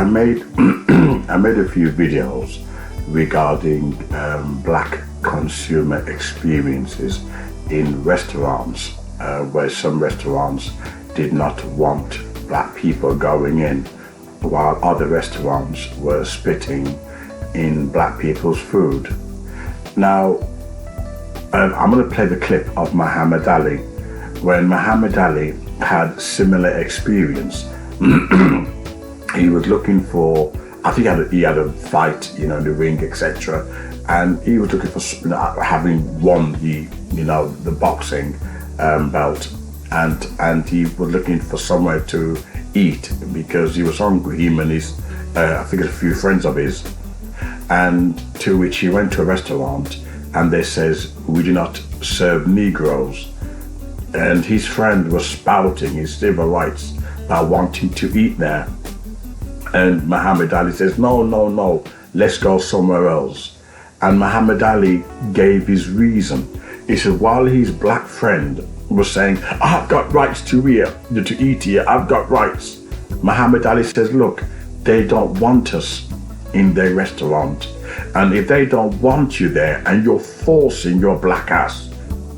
I made I made a few videos regarding black consumer experiences in restaurants, where some restaurants did not want black people going in, while other restaurants were spitting in black people's food. Now, I'm going to play the clip of Muhammad Ali. When Muhammad Ali had similar experience, he was looking for, I think he had a fight, in the ring, etc. And he was looking for, having won the boxing belt, and he was looking for somewhere to eat because he was hungry, him and his, I think a few friends of his. And to which he went to a restaurant and they says, "We do not serve Negroes." And his friend was spouting his civil rights by wanting to eat there. And Muhammad Ali says, no, let's go somewhere else. And Muhammad Ali gave his reason. He said, while his black friend was saying, "I've got rights to eat here, I've got rights," Muhammad Ali says, look, they don't want us in their restaurant. And if they don't want you there and you're forcing your black ass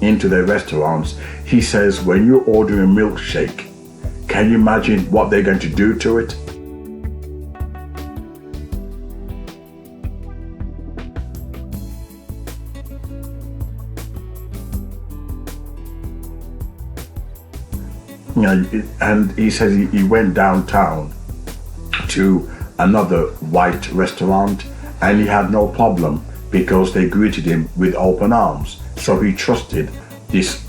into their restaurants, he says, when you order a milkshake, can you imagine what they're going to do to it? And he says he went downtown to another white restaurant and he had no problem because they greeted him with open arms. So he trusted this,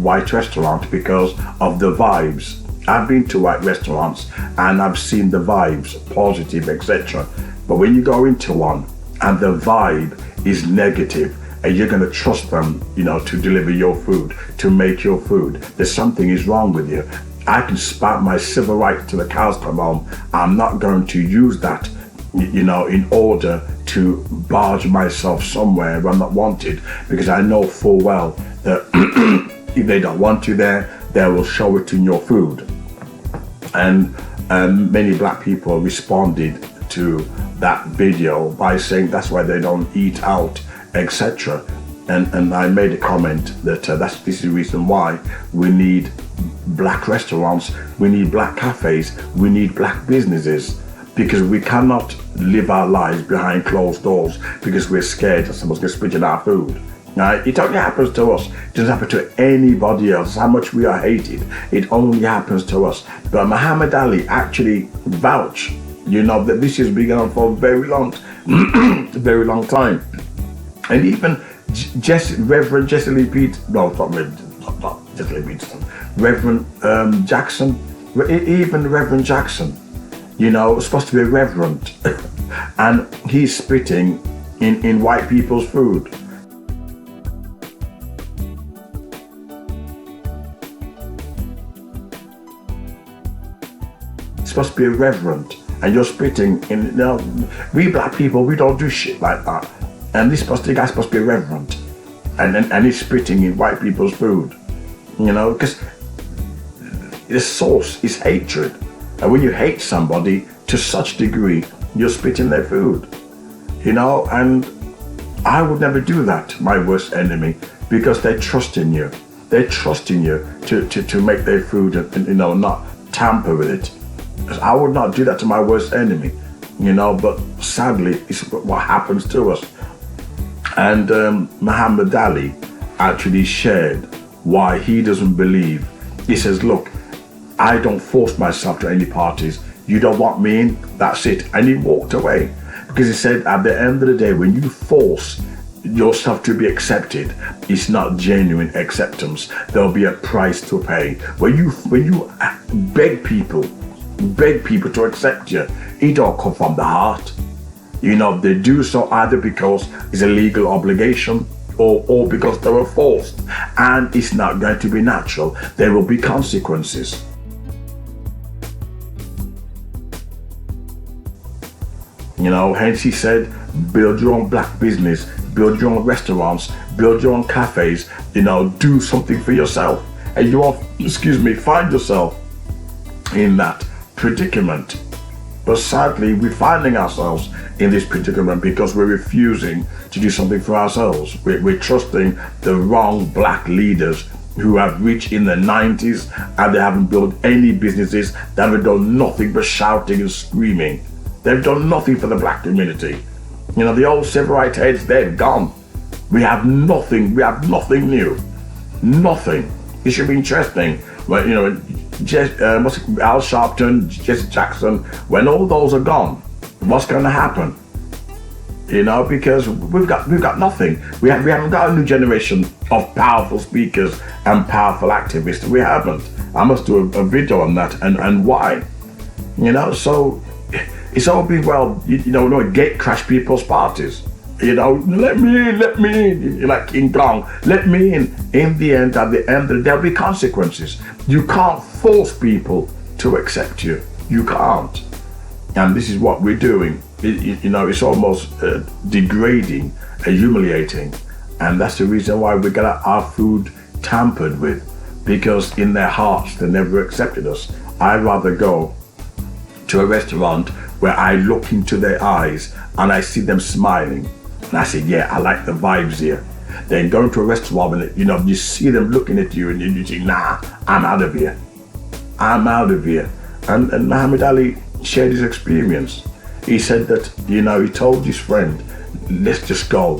white restaurant because of the vibes. I've been to white restaurants and I've seen the vibes, positive, etc. But when you go into one and the vibe is negative, and you're going to trust them, to deliver your food, to make your food, there's something is wrong with you. I can spat my civil rights till the cows come home. I'm not going to use that, in order to barge myself somewhere where I'm not wanted, because I know full well that if they don't want you there, they will show it in your food. And many black people responded to that video by saying that's why they don't eat out, etc. And I made a comment that this is the reason why we need black restaurants, we need black cafes, we need black businesses, because we cannot live our lives behind closed doors because we're scared that someone's going to spit in our food. Now, it only happens to us. It doesn't happen to anybody else. How much we are hated, it only happens to us. But Muhammad Ali actually vouched, that this has been going on for a very long time. And even Reverend Jesse Lee Peterson, no, not Jesse Lee Peterson, Reverend Jackson, even Reverend Jackson, supposed to be a reverend, and he's spitting in white people's food. Supposed to be a reverend, and you're spitting in. We black people, we don't do shit like that. And this guy's supposed to be a reverend, and he's spitting in white people's food, because the source is hatred. And when you hate somebody to such degree, you're spitting their food, and I would never do that to my worst enemy, because they trust in you. They're trusting you to make their food and, not tamper with it. I would not do that to my worst enemy, but sadly, it's what happens to us. And Muhammad Ali actually shared why he doesn't believe. He says, look, I don't force myself to any parties. You don't want me in, that's it. And he walked away. Because he said, at the end of the day, when you force yourself to be accepted, it's not genuine acceptance. There'll be a price to pay. When you beg people to accept you, it don't come from the heart. They do so either because it's a legal obligation or because they were forced, and it's not going to be natural. There will be consequences. Hence he said, build your own black business, build your own restaurants, build your own cafes, do something for yourself. And you won't, find yourself in that predicament. But sadly, we're finding ourselves in this predicament because we're refusing to do something for ourselves. We're trusting the wrong black leaders who have reached in the 90s and they haven't built any businesses. They haven't done nothing but shouting and screaming. They've done nothing for the black community. You know, the old civil rights heads, they're gone. We have nothing new. Nothing. It should be interesting. Well, you know, Al Sharpton, Jesse Jackson, when all those are gone, what's going to happen? You know, because we've got nothing. We haven't got a new generation of powerful speakers and powerful activists. We haven't. I must do a video on that and why. You know, so it's all been well. You know, gate crash people's parties. You know, let me in, like King Kong, let me in. In the end, at the end, there'll be consequences. You can't force people to accept you. You can't. And this is what we're doing. You know, it's almost degrading and humiliating. And that's the reason why we got our food tampered with, because in their hearts, they never accepted us. I'd rather go to a restaurant where I look into their eyes and I see them smiling. And I say, yeah, I like the vibes here. Then going to a restaurant and, you know, you see them looking at you and you think, nah, I'm out of here. I'm out of here. And Muhammad Ali shared his experience. He said that, you know, he told his friend, let's just go.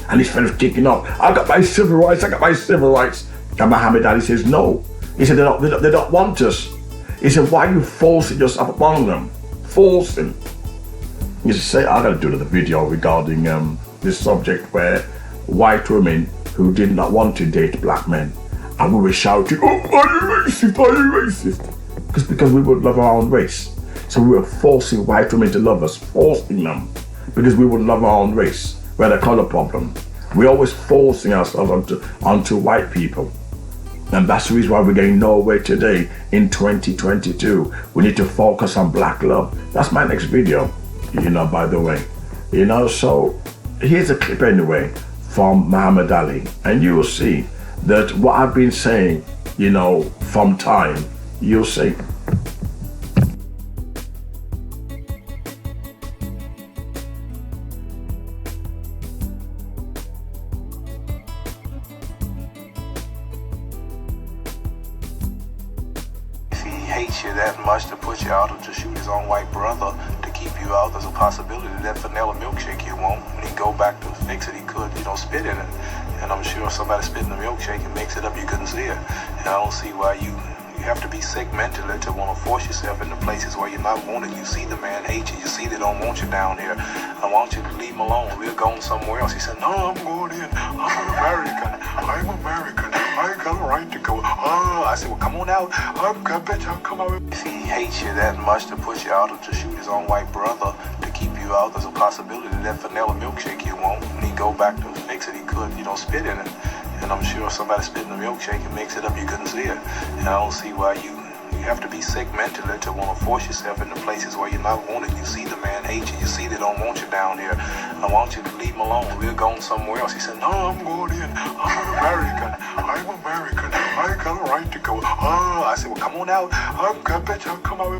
And his friend was kicking off. I got my civil rights. And Muhammad Ali says, no. He said, they don't want us. He said, why are you forcing yourself upon them? Forcing. You say, I gotta do another video regarding this subject where white women who did not want to date black men, and we were shouting, oh, are you racist? Because we would love our own race. So we were forcing white women to love us, forcing them, because we would love our own race. We had a color problem. We're always forcing ourselves onto white people. And that's the reason why we're getting nowhere today in 2022. We need to focus on black love. That's my next video, you know, by the way. You know, so here's a clip anyway from Muhammad Ali. And you will see that what I've been saying, you know, from time, you'll see. Hates you that much to put you out or to shoot his own white brother to keep you out. There's a possibility that vanilla milkshake you want, when he go back to fix it, he could, you know, spit in it. And I'm sure if somebody spit in the milkshake and mix it up, you couldn't see it. And I don't see why you have to be sick mentally to want to force yourself into places where you're not wanted. You see the man hate you. You see they don't want you down here. I want you to leave him alone. We're going somewhere else. He said, no, I'm going in. I'm American. I ain't got a right to go. I said, well, come on out. I bet y'all come out. If he hates you that much to put you out or to shoot his own white brother to keep you out, there's a possibility that vanilla milkshake you want, when he go back to fix it, he could, you know, spit in it. And I'm sure if somebody spit in the milkshake and mix it up, you couldn't see it. And I don't see why you have to be sick mentally to want to force yourself into places where you're not wanted. You see the man hate you. You see they don't want you down here. I want you to leave him alone. We're going somewhere else. He said, no, I'm going in. I'm American. I ain't got a right to go. I said, well, come on out. I bet y'all come out.